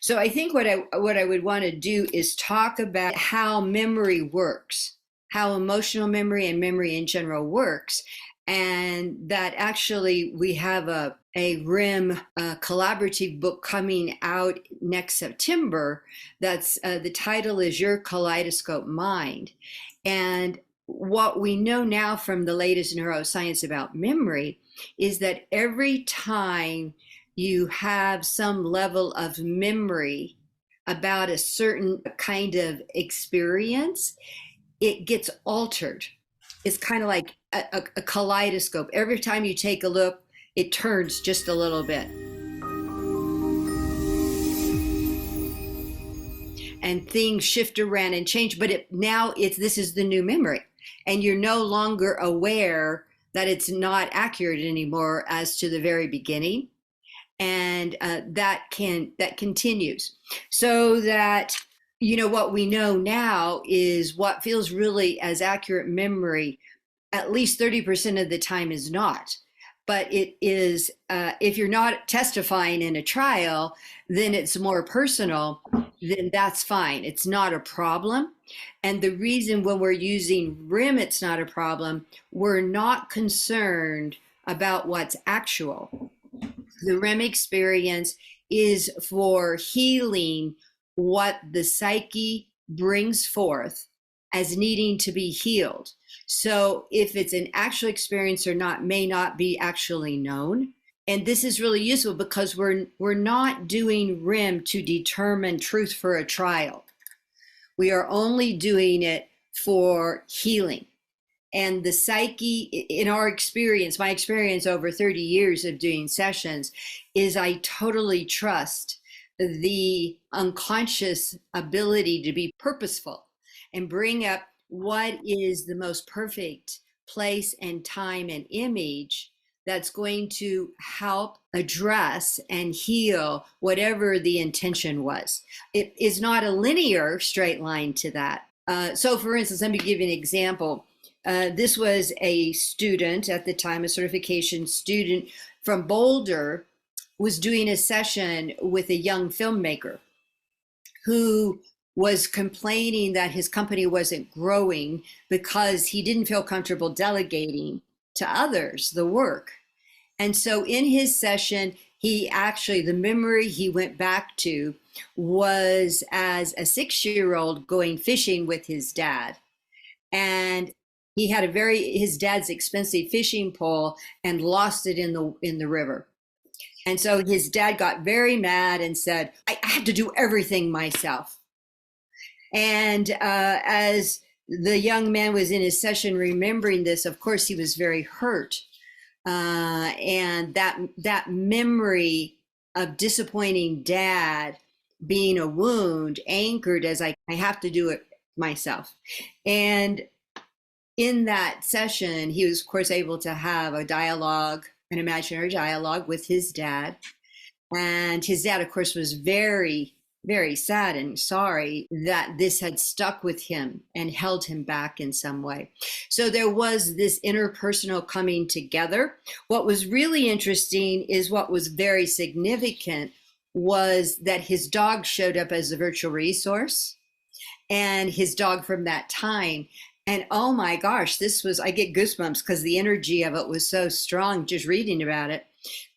So I think what I would want to do is talk about how memory works, how emotional memory and memory in general works, and that actually we have a RIM collaborative book coming out next September. That's the title is Your Kaleidoscope Mind, and what we know now from the latest neuroscience about memory is that every time you have some level of memory about a certain kind of experience, it gets altered. It's kind of like a kaleidoscope. Every time you take a look, it turns just a little bit. And things shift around and change, but now this is the new memory. And you're no longer aware that it's not accurate anymore as to the very beginning, and that continues, so that what we know now is what feels really as accurate memory at least 30% of the time is not. But it is, if you're not testifying in a trial, then it's more personal, then that's fine. It's not a problem. And the reason when we're using RIM, it's not a problem, we're not concerned about what's actual. The REM experience is for healing what the psyche brings forth as needing to be healed. So if it's an actual experience or not may not be actually known. And this is really useful because we're not doing REM to determine truth for a trial. We are only doing it for healing. And the psyche, in our experience, my experience over 30 years of doing sessions, is I totally trust the unconscious ability to be purposeful and bring up what is the most perfect place and time and image that's going to help address and heal whatever the intention was. It is not a linear straight line to that. So for instance, let me give you an example. This was a student at the time, a certification student from Boulder, was doing a session with a young filmmaker who was complaining that his company wasn't growing because he didn't feel comfortable delegating to others the work. And so in his session, the memory he went back to was as a 6-year-old going fishing with his dad. And he had his dad's expensive fishing pole and lost it in the river. And so his dad got very mad and said, I had to do everything myself. And as the young man was in his session remembering this, of course, he was very hurt. And that memory of disappointing dad being a wound anchored as I have to do it myself. And in that session, he was, of course, able to have an imaginary dialogue with his dad. And his dad, of course, was very, very sad and sorry that this had stuck with him and held him back in some way. So there was this interpersonal coming together. What was really interesting is what was very significant was that his dog showed up as a virtual resource, and his dog from that time. And oh my gosh, I get goosebumps because the energy of it was so strong just reading about it,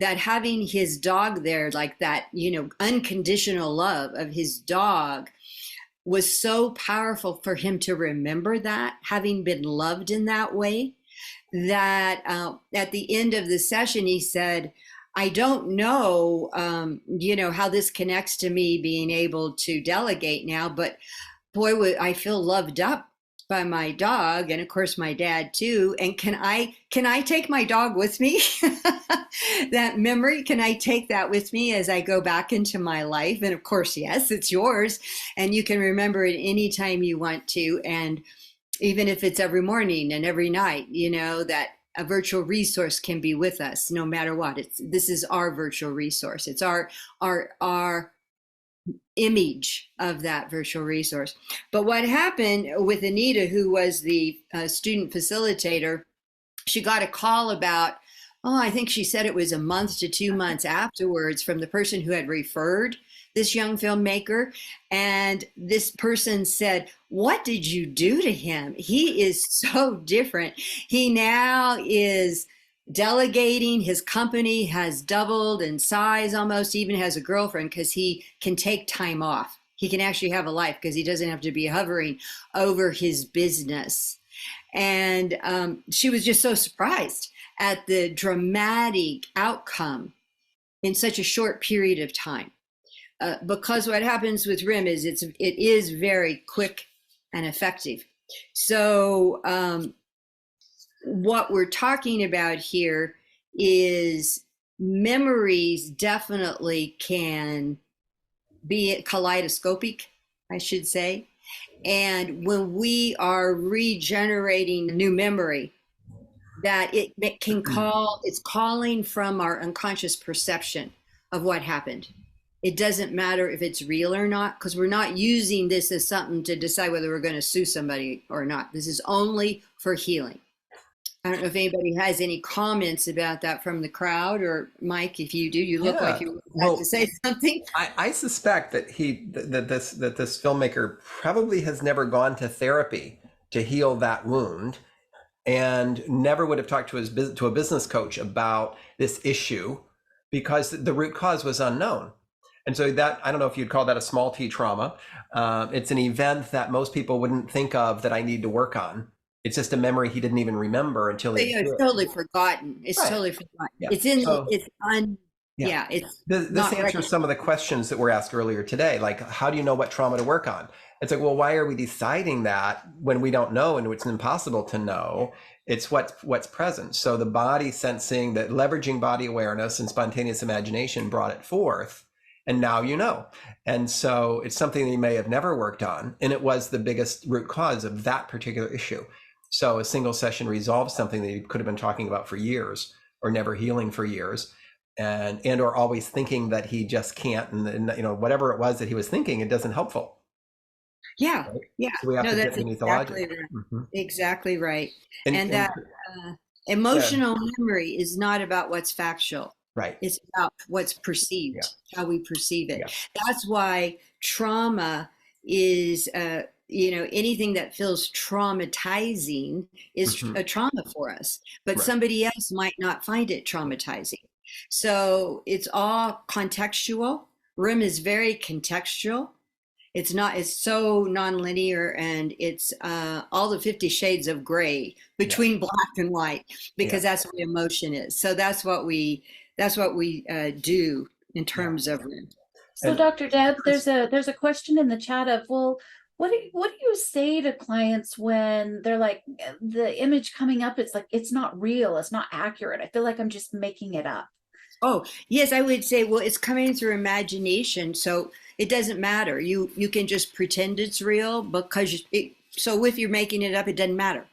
that having his dog there, like that, unconditional love of his dog was so powerful for him to remember that, having been loved in that way, that at the end of the session, he said, I don't know, how this connects to me being able to delegate now, but boy, I feel loved up by my dog, and of course my dad too. And can I take my dog with me? That memory, can I take that with me as I go back into my life? And of course, yes, it's yours, and you can remember it anytime you want to. And even if it's every morning and every night, that a virtual resource can be with us no matter what. This is our virtual resource. It's our image of that virtual resource. But what happened with Anita, who was the student facilitator, she got a call about, I think she said it was a month to 2 months afterwards, from the person who had referred this young filmmaker. And this person said, "What did you do to him? He is so different. He now is delegating. His company has doubled in size, almost even has a girlfriend because he can take time off. He can actually have a life because he doesn't have to be hovering over his business." And she was just so surprised at the dramatic outcome in such a short period of time. Because what happens with RIM is it is very quick and effective. So what we're talking about here is memories definitely can be kaleidoscopic, I should say. And when we are regenerating new memory, that it can it's calling from our unconscious perception of what happened. It doesn't matter if it's real or not, because we're not using this as something to decide whether we're going to sue somebody or not. This is only for healing. I don't know if anybody has any comments about that from the crowd, or Mike, if you do, you look like you would like to say something. I suspect that this filmmaker probably has never gone to therapy to heal that wound, and never would have talked to a business coach about this issue because the root cause was unknown. And so that, I don't know if you'd call that a small t trauma. It's an event that most people wouldn't think of that I need to work on. It's just a memory he didn't even remember until he. It's totally forgotten. It's right. Totally forgotten. Yeah. It's in. So, it's un. Yeah. It's this answers some of the questions that were asked earlier today. Like, how do you know what trauma to work on? It's like, well, why are we deciding that when we don't know and it's impossible to know? It's what's present. So the body sensing, that leveraging body awareness and spontaneous imagination brought it forth. And now you know. And so it's something that you may have never worked on. And it was the biggest root cause of that particular issue. So a single session resolves something that you could have been talking about for years or never healing for years, and or always thinking that he just can't, and whatever it was that he was thinking, it doesn't helpful. Yeah, right? Yeah. So we have to get beneath the logic. Right. Mm-hmm. Exactly right. And that emotional memory is not about what's factual. Right. It's about what's perceived, how we perceive it. Yeah. That's why trauma is, anything that feels traumatizing is a trauma for us, but somebody else might not find it traumatizing. So it's all contextual. RIM is very contextual. It's so nonlinear, and it's all the 50 shades of gray between black and white, because that's what emotion is. So that's what we do in terms of RIM. So Dr. Deb, there's a question in the chat of, well, what do you say to clients when they're like, the image coming up, it's like, it's not real, it's not accurate, I feel like I'm just making it up? Oh, yes, I would say, well, it's coming through imagination, so it doesn't matter. You can just pretend it's real, because so if you're making it up, it doesn't matter.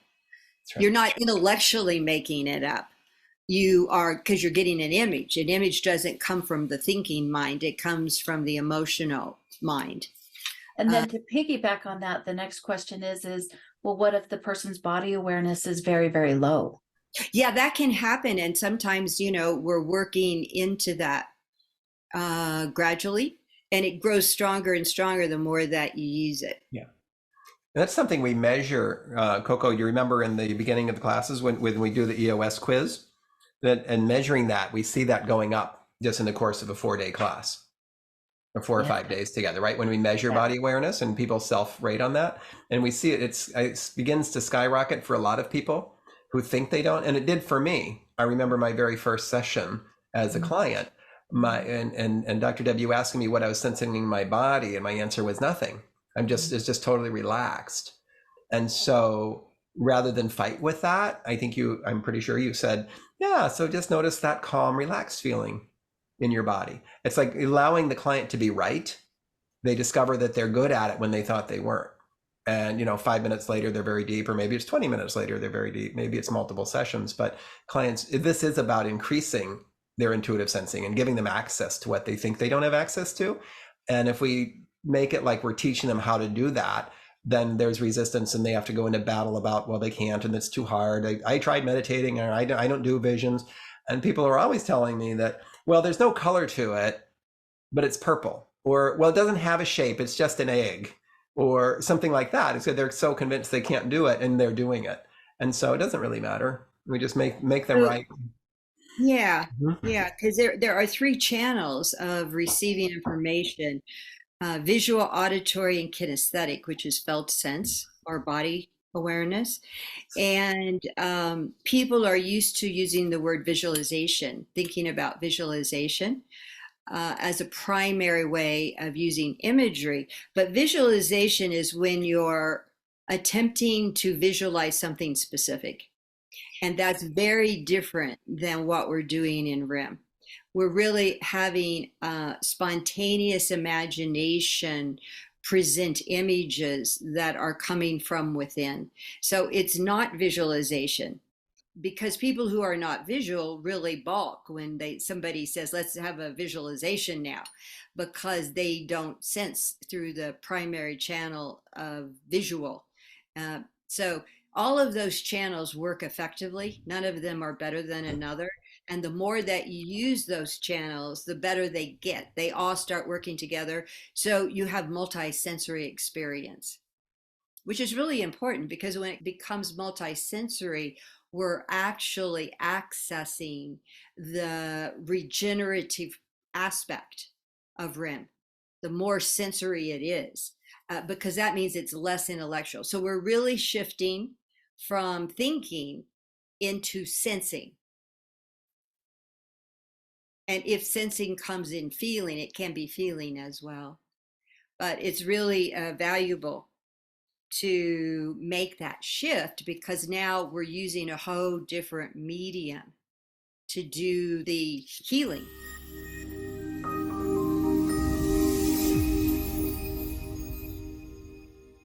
Right. You're not intellectually making it up. You are, because you're getting an image. An image doesn't come from the thinking mind, it comes from the emotional mind. And then to piggyback on that, the next question is, well, what if the person's body awareness is very, very low? Yeah, that can happen. And sometimes, we're working into that gradually, and it grows stronger and stronger the more that you use it. Yeah. That's something we measure. Coco, you remember in the beginning of the classes when we do the EOS quiz, and measuring that, we see that going up just in the course of a 4-day class. Or 4 or 5 days together, right? When we measure body awareness and people self-rate on that, and we see it begins to skyrocket for a lot of people who think they don't, and it did for me. I remember my very first session as a client. And Dr. Deb, you asking me what I was sensing in my body, and my answer was nothing. It's just totally relaxed. And so rather than fight with that, I'm pretty sure you said, so just notice that calm, relaxed feeling in your body. It's like allowing the client to be right. They discover that they're good at it when they thought they weren't. And 5 minutes later, they're very deep, or maybe it's 20 minutes later, they're very deep. Maybe it's multiple sessions, but clients, this is about increasing their intuitive sensing and giving them access to what they think they don't have access to. And if we make it like we're teaching them how to do that, then there's resistance, and they have to go into battle about, well, they can't, and it's too hard. I tried meditating, or I don't do visions. And people are always telling me that, well, there's no color to it, but it's purple. or, well, it doesn't have a shape, it's just an egg, or something like that. So they're so convinced they can't do it, and they're doing it. And so it doesn't really matter. We just make them So, right. yeah, Mhm. yeah, because there are three channels of receiving information: visual, auditory, and kinesthetic, which is felt sense or body awareness. And people are used to using the word visualization, thinking about visualization as a primary way of using imagery. But visualization is when you're attempting to visualize something specific. And that's very different than what we're doing in RIM. We're really having spontaneous imagination present images that are coming from within. So it's not visualization, because people who are not visual really balk when somebody says, let's have a visualization now, because they don't sense through the primary channel of visual. So all of those channels work effectively. None of them are better than another. And the more that you use those channels, the better they get. They all start working together. So you have multi-sensory experience, which is really important, because when it becomes multisensory, we're actually accessing the regenerative aspect of REM. The more sensory it is, because that means it's less intellectual. So we're really shifting from thinking into sensing. And if sensing comes in feeling, it can be feeling as well. But it's really valuable to make that shift, because now we're using a whole different medium to do the healing.